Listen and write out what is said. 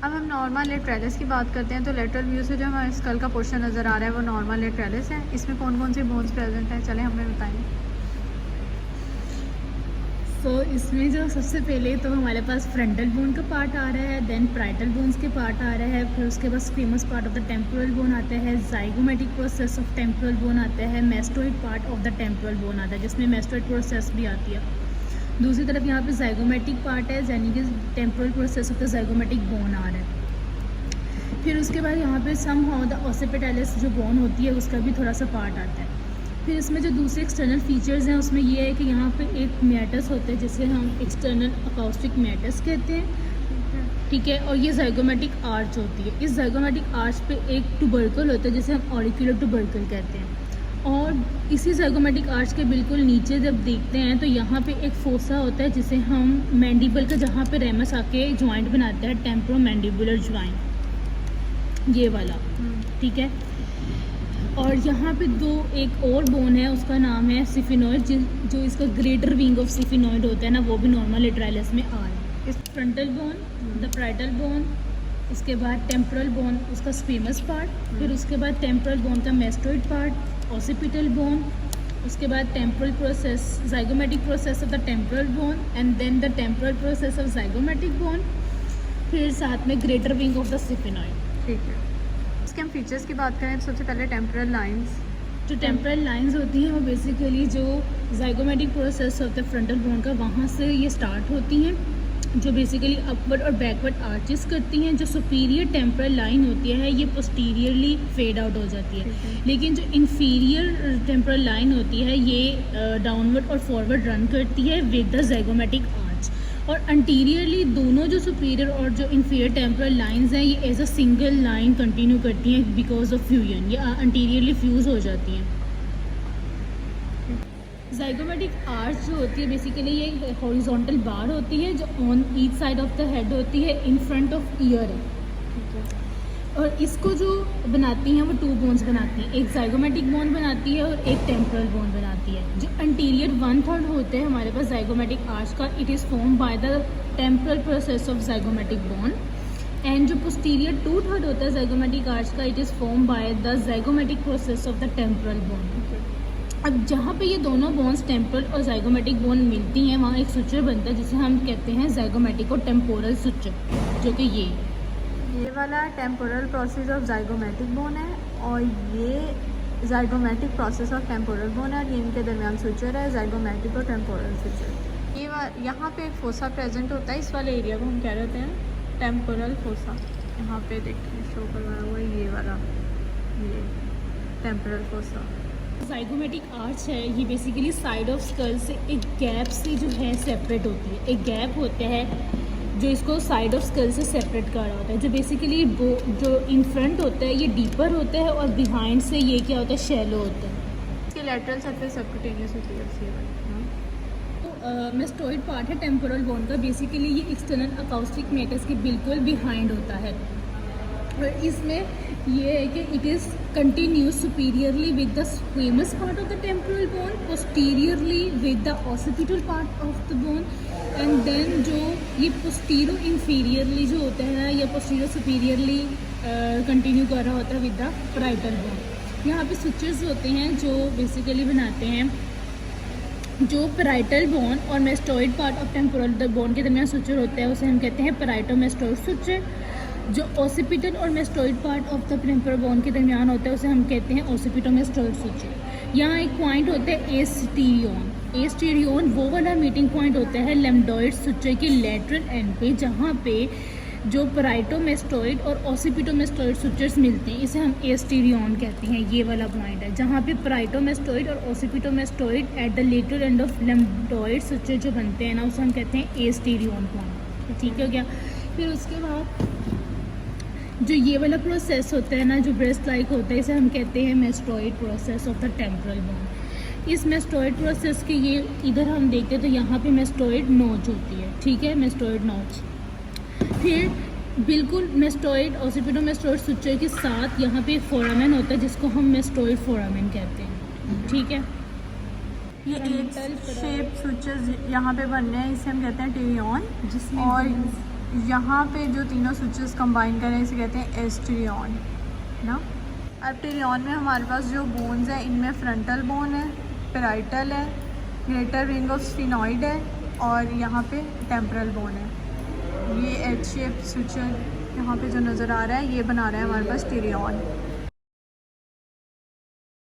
अब हम normal lateralis की बात करते हैं तो लेटरल व्यू से जो हमारे स्कल का पोर्शन नज़र आ रहा है वो नॉर्मल लेटरलिस है। इसमें कौन कौन सी बोन्स प्रेजेंट है, चले हमें बताएं। तो इसमें जो सबसे पहले तो हमारे पास फ्रंटल बोन का पार्ट आ रहा है, देन पैराइटल बोन्स के पार्ट आ रहा है, फिर उसके बाद squamous part of the temporal bone आता है, zygomatic process of temporal bone आता है, mastoid part of the temporal bone आता है जिसमें मेस्टोइड प्रोसेस भी आती है। दूसरी तरफ यहाँ पे जाइगोमेटिक पार्ट है, यानी कि temporal process of the zygomatic bone आ रहा है। फिर उसके बाद यहाँ पे सम हाउ द ऑसिपिटैलिस जो बोन होती है उसका भी थोड़ा सा पार्ट आता है। फिर इसमें जो दूसरे एक्सटर्नल फीचर्स हैं उसमें ये है कि यहाँ पे एक मैटस होता है जिसे हम एक्सटर्नल अकाउस्टिक मैटस कहते हैं, ठीक है। और ये जाइगोमेटिक आर्च होती है। इस जाइगोमेटिक आर्च पे एक टुबर्कल होता है जिसे हम ऑरिक्यूलर टुबर्कल कहते हैं। और इसी जाइगोमेटिक आर्च के बिल्कुल नीचे जब देखते हैं तो यहाँ पे एक फोसा होता है जिसे हम मैंडिबल का, जहाँ पे रेमस आके जॉइंट बनाता है, टेम्पोरोमैंडिबुलर जॉइंट, ये वाला, ठीक है। और यहाँ पे एक और बोन है, उसका नाम है सिफिनॉइड, जो इसका ग्रेटर विंग ऑफ सिफिनॉइड होता है ना, वो भी नॉर्मल लेटरलिस में आ रहा है। इस frontal bone, the parietal bone, इसके बाद टेम्पोरल बोन उसका स्क्वीमस पार्ट, फिर उसके बाद टेम्पोरल बोन का मेस्टोइड पार्ट, ऑसिपिटल बोन, उसके बाद temporal process, zygomatic process of the temporal bone and then the temporal process of zygomatic bone, फिर साथ में greater wing of the sphenoid, ठीक है। इसके हम फीचर्स की बात करें तो सबसे पहले टेम्पोरल लाइंस। जो टेम्पोरल लाइंस होती हैं वो बेसिकली जो zygomatic process of the frontal bone का, वहाँ से ये स्टार्ट होती हैं, जो बेसिकली अपवर्ड और बैकवर्ड आर्चेस करती हैं। जो सुपीरियर टेम्पोरल लाइन होती है ये पोस्टीरियरली फेड आउट हो जाती है, लेकिन जो इन्फीरियर टेम्पोरल लाइन होती है ये डाउनवर्ड और फॉरवर्ड रन करती है विद द जाइगोमेटिक आर्च। और अंटीरियरली दोनों जो सुपीरियर और जो इन्फीरियर टेम्पोरल लाइंस हैं ये as a single line continue करती हैं बिकॉज ऑफ फ्यूजन, ये अंटीरियरली फ्यूज हो जाती हैं। जाइगोमेटिक आर्च जो होती है बेसिकली ये हॉरिजॉन्टल बार होती है जो on each side of the head होती है, इन फ्रंट ऑफ ईयर है, और इसको जो बनाती हैं वो 2 बोन्स बनाती हैं, एक जाइगोमेटिक बोन बनाती है और एक टेम्पोरल बोन बनाती है। जो अंटीरियर 1/3 होते हैं हमारे पास जाइगोमेटिक आर्च का, it is form by the temporal process of zygomatic bone, and जो पोस्टीरियर 2/3 होता है जाइगोमेटिक आर्च का, it is form by the zygomatic process of the temporal bone. अब जहाँ पे ये दोनों बोन्स टेम्पोरल और जाइगोमेटिक बोन मिलती हैं वहाँ एक सुचर बनता है जिसे हम कहते हैं जाइगोमेटिक और टेम्पोरल सुचर, जो कि ये वाला temporal process of zygomatic bone है और ये zygomatic process of temporal bone है, और ये इनके दरमियान सुचर है, जाइगोमेटिक और टेम्पोरल सुचर। ये यहाँ पे एक फोसा प्रेजेंट होता है, इस वाले एरिया को हम क्या कहते हैं, टेम्पोरल फोसा। यहाँ पे देखिए शो करवाया हुआ है ये वाला, ये टेम्पोरल फोसा। जाइगोमेटिक आर्च है ये बेसिकली साइड ऑफ स्कल से एक गैप से जो है सेपरेट होती है, एक गैप होता है जो इसको साइड ऑफ स्कल से सेपरेट कर रहा होता है। जो बेसिकली जो इन फ्रंट होता है ये डीपर होता है और बिहाइंड से ये क्या होता है, शैलो होता है। इसके लैटरल सरफेस सबक्यूटेनियस होती है। तो मेस्टोइड पार्ट है टेम्पोरल बोन का, बेसिकली ये एक्सटर्नल अकाउस्टिक मैटर्स के बिल्कुल बिहाइंड होता है, और इसमें ये है कि it is continuous superiorly with the squamous part of the temporal bone, posteriorly with the occipital part of the bone, and then जो ये पोस्टीरो इन्फीरियरली जो होता है या पोस्टीरो सुपीरियरली कंटिन्यू कर रहा होता है विद द पैराइटल बोन। यहाँ पे सुचर्स होते हैं जो बेसिकली बनाते हैं जो पैराइटल बोन और mastoid part of temporal bone के दरमियान सुचर होता है उसे हम कहते हैं पैराइटोमेस्टोइड सुचर। जो ऑसिपिटल और mastoid part of the temporal bone के दरमियान होता है उसे हम कहते हैं ऑसिपिटोमेस्टोइड सुचर। यहाँ एक पॉइंट होता है एस्टीरियन। एस्टीरियन वो वाला मीटिंग पॉइंट होता है लेम्डोइड सुचर के लेटरल एंड पे, जहाँ पे जो पैराइटोमेस्टोइड और ऑसिपिटोमेस्टोइड सुचर्स मिलते हैं इसे हम एस्टीरियन कहते हैं। ये वाला पॉइंट है जहाँ पे पैराइटोमेस्टोइड और occipitomastoid at the lateral end of lambdoid suture जो बनते हैं ना उसे हम कहते हैं एस्टीरियन पॉइंट, ठीक हो गया। फिर उसके बाद जो ये वाला प्रोसेस होता है ना जो ब्रेस्ट लाइक होता है इसे हम कहते हैं mastoid process of the temporal bone. इस मेस्टोइड प्रोसेस के ये इधर हम देखते हैं तो यहाँ पे मेस्टोइड नोच होती है, ठीक है, मेस्टोइड नोच। फिर बिल्कुल मेस्टोइड ऑसिपिटोमेस्टोइड सुचर के साथ यहाँ पे फोरामेन होता है जिसको हम मेस्टोइड फोरामेन कहते हैं, ठीक है। ये एक शेप सुचर्स यहाँ पे बन रहे हैं, इसे हम कहते हैं टेरियन, जिसमें और यहाँ पे जो तीनों स्विचेस कंबाइन करें इसे कहते हैं एस्टेरियन ना। एप्टेरियन में हमारे पास जो बोन्स हैं इनमें फ्रंटल बोन है, पेराइटल है, ग्रेटर रिंग ऑफ स्फिनॉइड है और यहाँ पे टेम्पोरल बोन है। ये एच शेप स्विचर यहाँ पे जो नज़र आ रहा है ये बना रहा है हमारे पास टेरियन।